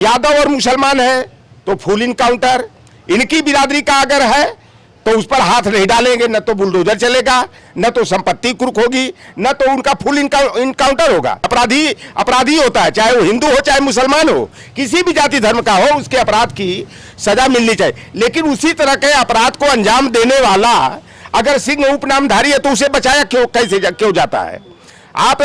यादव और मुसलमान है तो फुल इनकाउंटर, इनकी बिरादरी का अगर है तो उस पर हाथ नहीं डालेंगे, न तो बुलडोजर चलेगा, न तो संपत्ति कुर्क होगी, न तो उनका फुल इनकाउंटर होगा। अपराधी अपराधी होता है, चाहे वो हिंदू हो चाहे मुसलमान हो, किसी भी जाति धर्म का हो, उसके अपराध की सजा मिलनी चाहिए। लेकिन उसी तरह के अपराध को अंजाम देने वाला अगर सिंह उपनामधारी है तो उसे बचाया क्यों जाता है? आप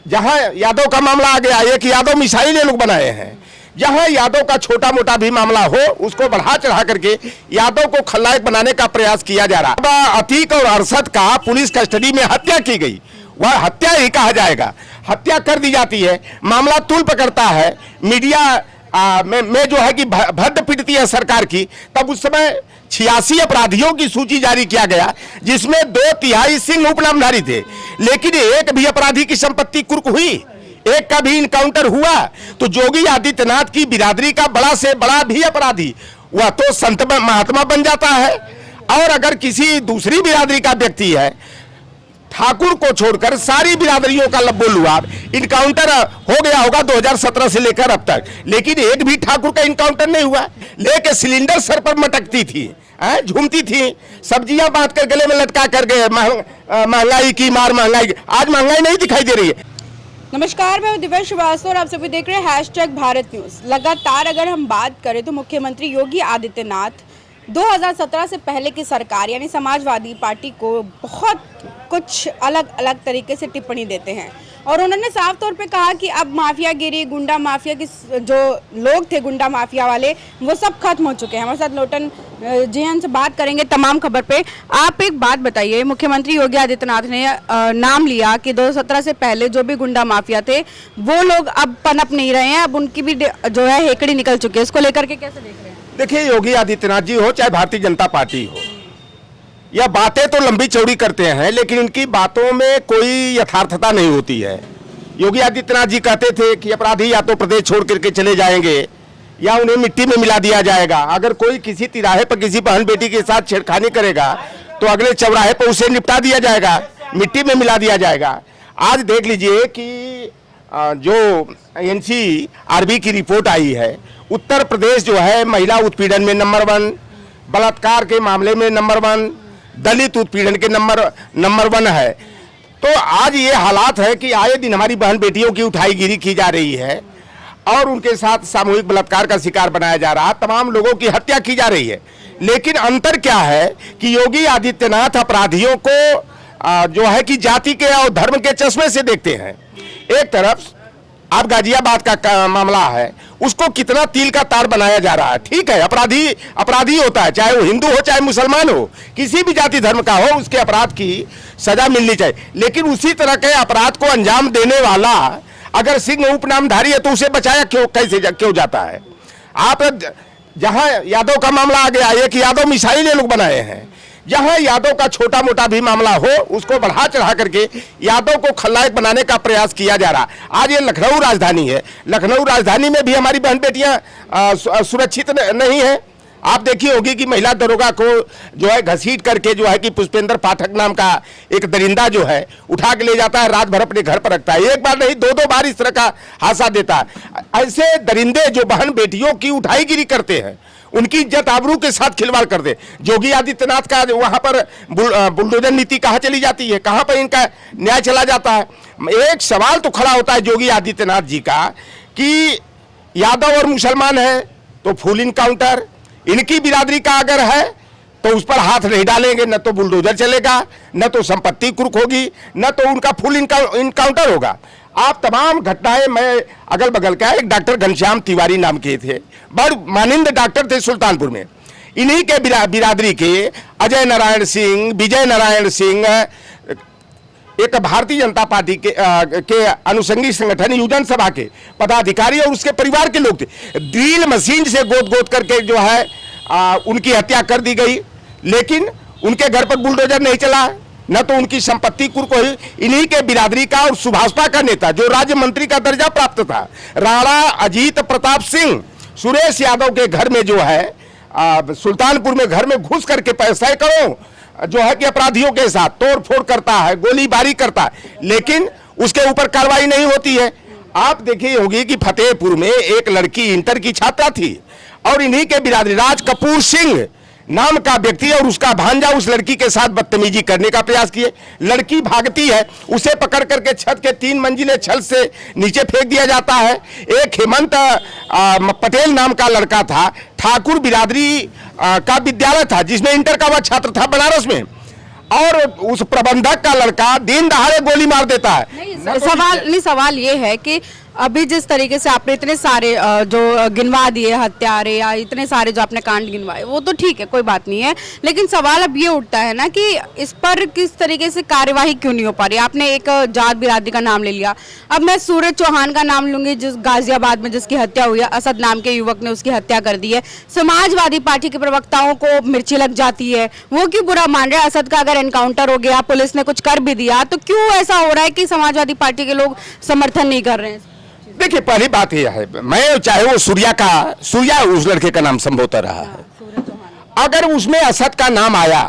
जहां यादव का मामला आ गया, एक यादव मिसाइल ये लोग बनाए हैं, जहां यादव का छोटा मोटा भी मामला हो उसको बढ़ा चढ़ा करके यादव को खलनायक बनाने का प्रयास किया जा रहा है। अतीक और अरशद का पुलिस कस्टडी में हत्या की गई, वह हत्या ही कहा जाएगा, हत्या कर दी जाती है, मामला तूल पकड़ता है, मीडिया में जो है कि भद्द पिटती है सरकार की। तब उस समय 86 अपराधियों की सूची जारी किया गया, जिसमें 2/3 सिंह उपनामधारी थे, लेकिन एक भी अपराधी की संपत्ति कुर्क हुई, एक का भी इनकाउंटर हुआ। तो योगी आदित्यनाथ की बिरादरी का बड़ा से बड़ा भी अपराधी वह तो संत महात्मा बन जाता है। और अगर किसी दूसरी बिरादरी का व्यक्ति है, ठाकुर को छोड़कर सारी बिरादरियों का लब्बो लुआब इनकाउंटर हो गया होगा 2017 से लेकर अब तक, लेकिन एक भी ठाकुर का इनकाउंटर नहीं हुआ। लेके सिलेंडर सर पर मटकती थी, झूमती थी, सब्जियां बांध कर गले में लटका कर गए, महंगाई की मार, महंगाई की। आज महंगाई नहीं दिखाई दे रही है। नमस्कार, मैं दिव्या श्रीवास्तव और आप सभी देख रहे हैं #भारत न्यूज। लगातार अगर हम बात करें तो मुख्यमंत्री योगी आदित्यनाथ 2017 से पहले की सरकार यानी समाजवादी पार्टी को बहुत कुछ अलग अलग तरीके से टिप्पणी देते हैं और उन्होंने साफ तौर पे कहा कि अब माफियागिरी, गुंडा माफिया की जो लोग थे, गुंडा माफिया वाले, वो सब खत्म हो चुके हैं। हमारे साथ लोटन जी हमसे बात करेंगे तमाम खबर पे। आप एक बात बताइए, मुख्यमंत्री योगी आदित्यनाथ ने नाम लिया कि 2017 से पहले जो भी गुंडा माफिया थे वो लोग अब पनप नहीं रहे हैं, अब उनकी भी जो है हेकड़ी निकल चुकी है। इसको लेकर के कैसे देख रहे हैं? देखिए, योगी आदित्यनाथ जी हो चाहे भारतीय जनता पार्टी हो, यह बातें तो लंबी चौड़ी करते हैं, लेकिन इनकी बातों में कोई यथार्थता नहीं होती है। योगी आदित्यनाथ जी कहते थे कि अपराधी या तो प्रदेश छोड़ करके चले जाएंगे या उन्हें मिट्टी में मिला दिया जाएगा। अगर कोई किसी तिराहे पर किसी बहन बेटी के साथ छेड़खानी करेगा तो अगले चौराहे पर उसे निपटा दिया जाएगा, मिट्टी में मिला दिया जाएगा। आज देख लीजिए कि जो NCRB की रिपोर्ट आई है, उत्तर प्रदेश जो है महिला उत्पीड़न में नंबर 1, बलात्कार के मामले में नंबर 1, दलित उत्पीड़न के नंबर 1 है। तो आज ये हालात है कि आए दिन हमारी बहन बेटियों की उठाईगिरी की जा रही है और उनके साथ सामूहिक बलात्कार का शिकार बनाया जा रहा है, तमाम लोगों की हत्या की जा रही है। लेकिन अंतर क्या है कि योगी आदित्यनाथ अपराधियों को जो है कि जाति के और धर्म के चश्मे से देखते हैं। एक तरफ आप गाजियाबाद का मामला है, उसको कितना तिल का तार बनाया जा रहा है। ठीक है, अपराधी होता है, चाहे वो हिंदू हो चाहे मुसलमान हो, किसी भी जाति धर्म का हो, उसके अपराध की सजा मिलनी चाहिए। लेकिन उसी तरह के अपराध को अंजाम देने वाला अगर सिंह उपनामधारी है तो उसे बचाया क्यों जाता है? आप जहां यादव का मामला आ गया, एक यादव मिसाइल ये लोग बनाए हैं, जहां यादव का छोटा मोटा भी मामला हो उसको बढ़ा चढ़ा करके यादव को खलनायक बनाने का प्रयास किया जा रहा है। आज ये लखनऊ राजधानी है, लखनऊ राजधानी में भी हमारी बहन बेटियां सुरक्षित नहीं है। आप देखी होगी कि महिला दरोगा को जो है घसीट करके जो है कि पुष्पेंद्र पाठक नाम का एक दरिंदा जो है उठा के ले जाता है, रात भर अपने घर पर रखता है, एक बार नहीं 2-2 बार इस तरह का हादसा देता है। ऐसे दरिंदे जो बहन बेटियों की उठाईगिरी करते हैं, उनकी इज्जत आबरू के साथ खिलवाड़ कर दे। योगी आदित्यनाथ का वहां पर बुलडोजर नीति कहां चली जाती है, कहां पर इनका न्याय चला जाता है? एक सवाल तो खड़ा होता है योगी आदित्यनाथ जी का कि यादव और मुसलमान है तो फुल इनकाउंटर, इनकी बिरादरी का अगर है तो उस पर हाथ नहीं डालेंगे, न तो बुलडोजर चलेगा, न तो संपत्ति कुर्क होगी, न तो उनका फुल इनकाउंटर होगा। आप तमाम घटनाएं, मैं अगल बगल का, एक डॉक्टर घनश्याम तिवारी नाम के थे, बड़ मानिंद डॉक्टर थे सुल्तानपुर में, इन्हीं के बिरादरी के अजय नारायण सिंह, विजय नारायण सिंह, एक भारतीय जनता पार्टी के अनुषंगी संगठन युजन सभा के पदाधिकारी और उसके परिवार के लोग थे। ड्रिल मशीन से गोद करके जो है उनकी हत्या कर दी गई, लेकिन उनके घर पर बुलडोजर नहीं चला, न तो उनकी संपत्ति कुर्क हुई। इन्हीं के बिरादरी का और सुभाषपा का नेता जो राज्य मंत्री का दर्जा प्राप्त था, राणा अजीत प्रताप सिंह, सुरेश यादव के घर में जो है सुल्तानपुर में घर में घुस करके सैकड़ों जो है कि अपराधियों के साथ तोड़फोड़ करता है, गोलीबारी करता है, लेकिन उसके ऊपर कार्रवाई नहीं होती है। आप देखी होगी कि फतेहपुर में एक लड़की इंटर की छात्रा थी और इन्हीं के बिरादरी राज कपूर सिंह नाम का व्यक्ति और उसका भांजा उस लड़की के साथ बदतमीजी करने का प्रयास किए। लड़की भागती है, उसे पकड़ करके छत के 3 मंजिले छत से नीचे फेंक दिया जाता है। एक हेमंत पटेल नाम का लड़का था, ठाकुर बिरादरी का विद्यालय था जिसमें इंटर का वह छात्र था बनारस में, और उस प्रबंधक का लड़का दिन दहाड़े गोली मार देता है। सवाल ये है कि अभी जिस तरीके से आपने इतने सारे जो गिनवा दिए हत्यारे या इतने सारे जो आपने कांड गिनवाए वो तो ठीक है, कोई बात नहीं है, लेकिन सवाल अब ये उठता है ना कि इस पर किस तरीके से कार्यवाही क्यों नहीं हो पा रही। आपने एक जाट बिरादरी का नाम ले लिया, अब मैं सूरज चौहान का नाम लूंगी जिस गाजियाबाद में जिसकी हत्या हुई है, असद नाम के युवक ने उसकी हत्या कर दी है। समाजवादी पार्टी के प्रवक्ताओं को मिर्ची लग जाती है, वो क्यों बुरा मान रहे हैं। असद का अगर एनकाउंटर हो गया, पुलिस ने कुछ कर भी दिया, तो क्यों ऐसा हो रहा है कि समाजवादी पार्टी के लोग समर्थन नहीं कर रहे हैं। देखिए पहली बात यह है, मैं चाहे वो सूर्या उस लड़के का नाम संभोता रहा है, अगर उसमें असद का नाम आया,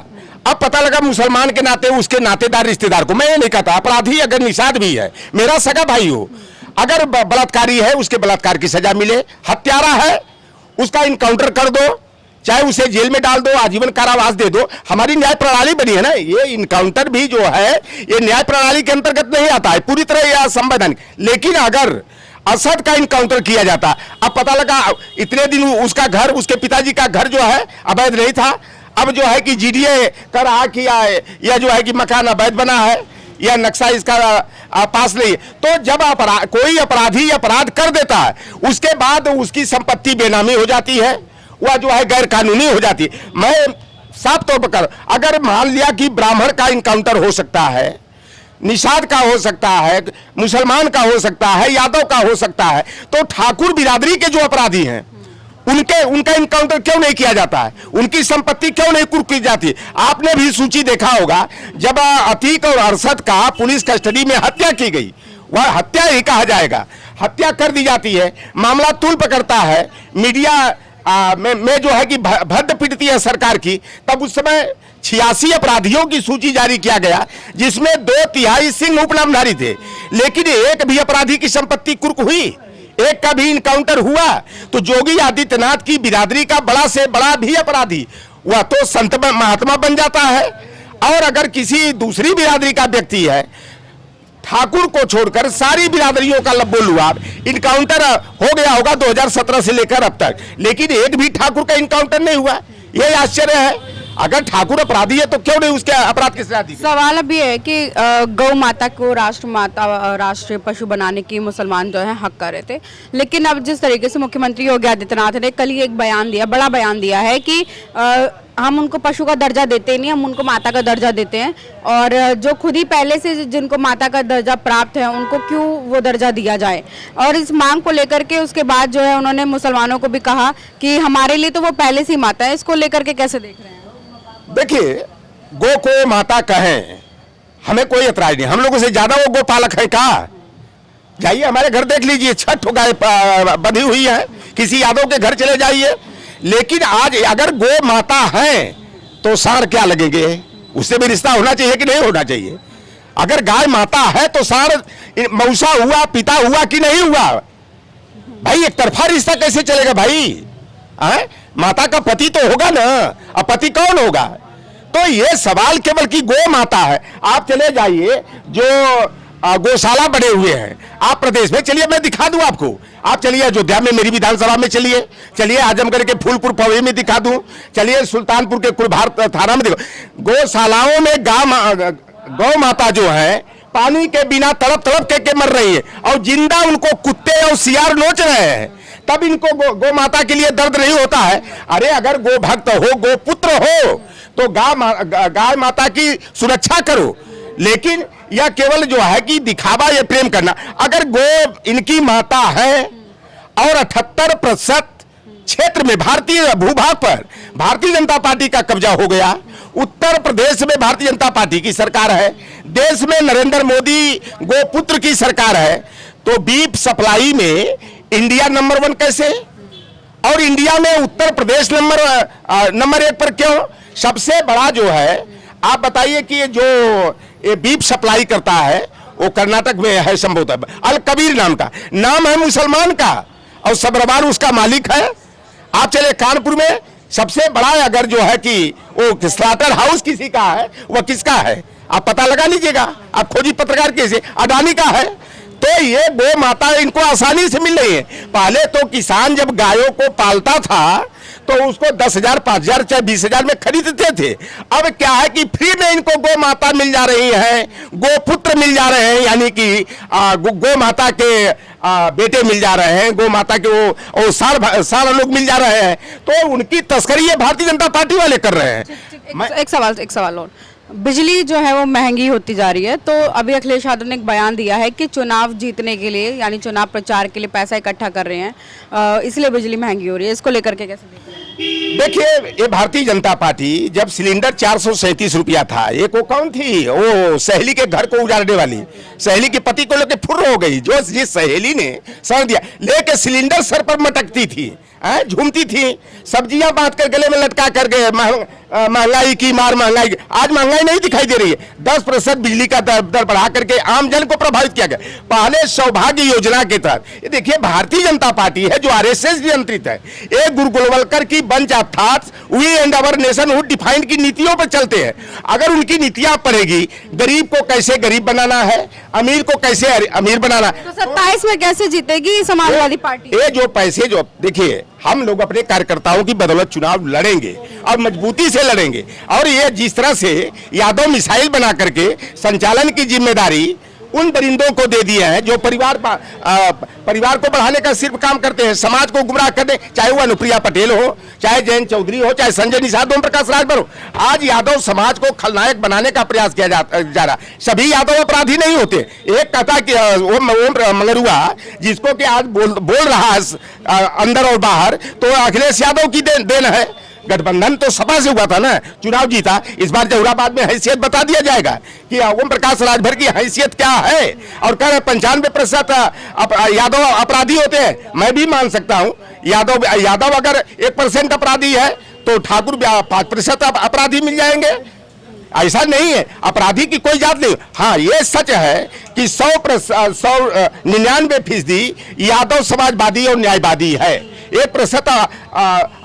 अब पता लगा मुसलमान के नाते उसके नातेदार रिश्तेदार को, मैं ये नहीं कहता अपराधी अगर निषाद भी है, मेरा सगा भाई हो, अगर बलात्कारी है उसके बलात्कार की सजा मिले, हत्यारा है उसका इनकाउंटर कर दो, चाहे उसे जेल में डाल दो, आजीवन कारावास दे दो। हमारी न्याय प्रणाली बनी है ना, ये इनकाउंटर भी जो है ये न्याय प्रणाली के अंतर्गत नहीं आता है, पूरी तरह यह असंवैधानिक। लेकिन अगर असद का इनकाउंटर किया जाता, अब पता लगा इतने दिन उसका घर, उसके पिताजी का घर जो है अवैध नहीं था, अब जो है कि जीडीए कर रहा कि या जो है कि मकान अवैध बना है या नक्शा इसका पास नहीं है, तो जब कोई अपराधी अपराध कर देता है उसके बाद उसकी संपत्ति बेनामी हो जाती है, वह जो है गैर कानूनी हो जाती है। मैं साफ तौर पर अगर मान लिया कि ब्राह्मण का इनकाउंटर हो सकता है, निषाद का हो सकता है, मुसलमान का हो सकता है, यादव का हो सकता है, तो ठाकुर बिरादरी के जो अपराधी हैं उनका इनकाउंटर क्यों नहीं किया जाता है, उनकी संपत्ति क्यों नहीं कुर्क की जाती है। आपने भी सूची देखा होगा, जब अतीक और अरशद का पुलिस कस्टडी में हत्या की गई, वह हत्या ही कहा जाएगा, हत्या कर दी जाती है, मामला तूल पकड़ता है, मीडिया में जो है कि भद्द पिटती है सरकार की, तब उस समय 86 अपराधियों की सूची जारी किया गया जिसमें 2/3 सिंह उपनामधारी थे, लेकिन एक भी अपराधी की संपत्ति कुर्क हुई, एक का भी इनकाउंटर हुआ। तो योगी आदित्यनाथ की बिरादरी का बड़ा से बड़ा भी अपराधी वह तो संत महात्मा बन जाता है, और अगर किसी दूसरी बिरादरी का व्यक्ति है, ठाकुर को छोड़कर सारी बिरादरियों का लब्बो लुआब इनकाउंटर हो गया होगा 2017 से लेकर अब तक, लेकिन एक भी ठाकुर का इनकाउंटर नहीं हुआ, यह आश्चर्य है। अगर ठाकुर अपराधी है तो क्यों नहीं उसके अपराध की सजा दी? सवाल अब ये है कि गौ माता को राष्ट्र माता, राष्ट्रीय पशु बनाने की मुसलमान जो है हक कर रहे थे, लेकिन अब जिस तरीके से मुख्यमंत्री योगी आदित्यनाथ ने कल ही एक बयान दिया, बड़ा बयान दिया है कि हम उनको पशु का दर्जा देते नहीं, हम उनको माता का दर्जा देते हैं, और जो खुद ही पहले से जिनको माता का दर्जा प्राप्त है उनको क्यों वो दर्जा दिया जाए। और इस मांग को लेकर के उसके बाद जो है उन्होंने मुसलमानों को भी कहा कि हमारे लिए तो वो पहले से ही माता है, इसको लेकर के कैसे देख रहे हैं? देखिए, गो को माता कहें हमें कोई एतराज नहीं, हम लोगों से ज्यादा वो गोपालक है का? जाइए हमारे घर देख लीजिए, 6 गाय बंधी हुई है, किसी यादव के घर चले जाइए। लेकिन आज अगर गो माता है तो सांड क्या लगेंगे, उससे भी रिश्ता होना चाहिए कि नहीं होना चाहिए? अगर गाय माता है तो सांड मौसा हुआ, पिता हुआ कि नहीं हुआ? भाई एक तरफा रिश्ता कैसे चलेगा भाई? माता का पति तो होगा ना, अब पति कौन होगा? तो ये सवाल केवल कि गो माता है। आप चले जाइए जो गौशाला बने हुए हैं आप प्रदेश में, चलिए मैं दिखा दूं आपको, आप चलिए अयोध्या में मेरी विधानसभा में चलिए, चलिए आजमगढ़ के फूलपुर पवे में दिखा दूं, चलिए सुल्तानपुर के कुलभार थाना में देखो, गौशालाओं में गौ माता जो है पानी के बिना तड़प तड़प के मर रही है, और जिंदा उनको कुत्ते और सियार नोच रहे हैं, तब इनको गौ माता के लिए दर्द नहीं होता है? अरे अगर गो भक्त हो, गो पुत्र हो, तो गाय माता की सुरक्षा करो। लेकिन यह केवल जो है कि दिखावा, यह प्रेम करना। अगर गो इनकी माता है और 78% क्षेत्र में भारतीय भूभाग पर भारतीय जनता पार्टी का कब्जा हो गया, उत्तर प्रदेश में भारतीय जनता पार्टी की सरकार है, देश में नरेंद्र मोदी गोपुत्र की सरकार है, तो बीफ सप्लाई में इंडिया नंबर 1 कैसे? और इंडिया में उत्तर प्रदेश नंबर 1 पर क्यों? सबसे बड़ा जो है, आप बताइए कि जो ये बीफ सप्लाई करता है वो कर्नाटक में है संभवतः, अल कबीर नाम का नाम है मुसलमान का, और सब्रवार उसका मालिक है। आप चले कानपुर में सबसे बड़ा अगर जो है कि वो स्लाटर हाउस किसी का है, वह किसका है आप पता लगा लीजिएगा, आप खोजी पत्रकार कैसे, अडानी का है। तो ये गौ माता इनको आसानी से मिल रही है। पहले तो किसान जब गायों को पालता था तो उसको 10,000, 5,000 चाहे 20,000 में खरीदते थे। अब क्या है कि फ्री में इनको गौ माता मिल जा रही है, गोपुत्र मिल जा रहे हैं, यानी कि गौ माता के बेटे मिल जा रहे हैं, गौ माता के वो सार लोग मिल जा रहे हैं। तो उनकी तस्करी ये भारतीय जनता पार्टी वाले कर रहे हैं। एक सवाल और, बिजली जो है वो महंगी होती जा रही है, तो अभी अखिलेश यादव ने एक बयान दिया है कि चुनाव जीतने के लिए यानी चुनाव प्रचार के लिए पैसा इकट्ठा कर रहे हैं, इसलिए बिजली महंगी हो रही है। इसको लेकर के कैसे देख रहे हैं? देखिए, ये भारतीय जनता पार्टी जब सिलेंडर 437 रुपया था, एक वो कौन थी, वो सहेली के घर को उजाड़ने वाली, सहेली के पति को लेकर फुर्र हो गई, जो जिस सहेली ने सर दिया लेके सिलेंडर सर पर मटकती थी, झूमती थी, सब्जियां बांट कर गले में लटका कर गए, महंगाई की मार, महंगाई की। आज महंगाई नहीं दिखाई दे रही है, 10% बिजली का दर बढ़ा करके आम जन को प्रभावित किया गया। पहले सौभाग्य योजना के तहत, ये देखिए भारतीय जनता पार्टी है जो आरएसएस नियंत्रित है, एक गुरु गोलवलकर की bunch of thoughts we and our nationhood defined की नीतियों पर चलते हैं। अगर उनकी नीतियां पड़ेगी, गरीब को कैसे गरीब बनाना है, अमीर को कैसे अमीर बनाना है, तो 27 में कैसे जीतेगी समाजवादी पार्टी? ये जो पैसे जो देखिए, हम लोग अपने कार्यकर्ताओं की बदौलत चुनाव लड़ेंगे और मजबूती से लड़ेंगे। और ये जिस तरह से यादव मिसाइल बना करके संचालन की जिम्मेदारी उन दरिंदों को दे दिए हैं जो परिवार को बढ़ाने का सिर्फ काम करते हैं, समाज को गुमराह करने, चाहे वो अनुप्रिया पटेल हो, चाहे जयंत चौधरी हो, चाहे संजय निषाद, ओम प्रकाश राजभर हो। आज यादव समाज को खलनायक बनाने का प्रयास किया जा रहा। सभी यादव अपराधी नहीं होते। एक कहता कि ओम मंगरुआ जिसको कि आज बोल रहा है अंदर और बाहर, तो अखिलेश यादव की देन है। गठबंधन तो सपा से हुआ था ना, चुनाव जीता। इस बार जहुराबाद में हैसियत बता दिया जाएगा कि ओम प्रकाश राजभर की हैसियत क्या है। और कह रहे 95% यादव अपराधी होते हैं, मैं भी मान सकता हूं। यादव अगर 1% अपराधी है तो ठाकुर 5% अपराधी मिल जाएंगे। ऐसा नहीं है, अपराधी की कोई जात नहीं। हाँ, ये सच है कि 99% यादव समाजवादी और न्यायवादी है। 1%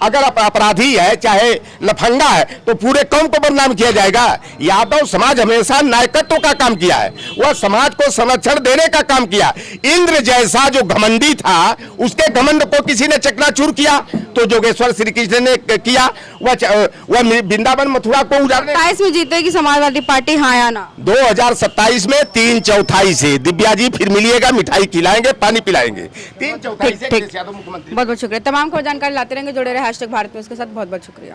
अगर अपराधी है, चाहे लफंगा है, तो पूरे कौम को बदनाम किया जाएगा। यादव समाज हमेशा नायकत्व का काम किया है, वह समाज को संरक्षण देने का काम किया। इंद्र जैसा जो घमंडी था, उसके घमंड को किसी ने चकनाचूर किया, तो जोगेश्वर श्री कृष्ण ने किया। वह वृंदावन मथुरा को उजाड़ने। 27 में जीतेगी समाजवादी पार्टी, हाँ या ना? 2027 में 3/4 से दिव्या जी फिर मिलिएगा, मिठाई खिलाएंगे, पानी पिलाएंगे। 3/4 से अखिलेश यादव मुख्यमंत्री। बहुत बहुत शुक्रिया। तमाम खबर जानकारी लाते रहेंगे, जुड़े रहे #भारत न्यूज़ के साथ। बहुत बहुत शुक्रिया।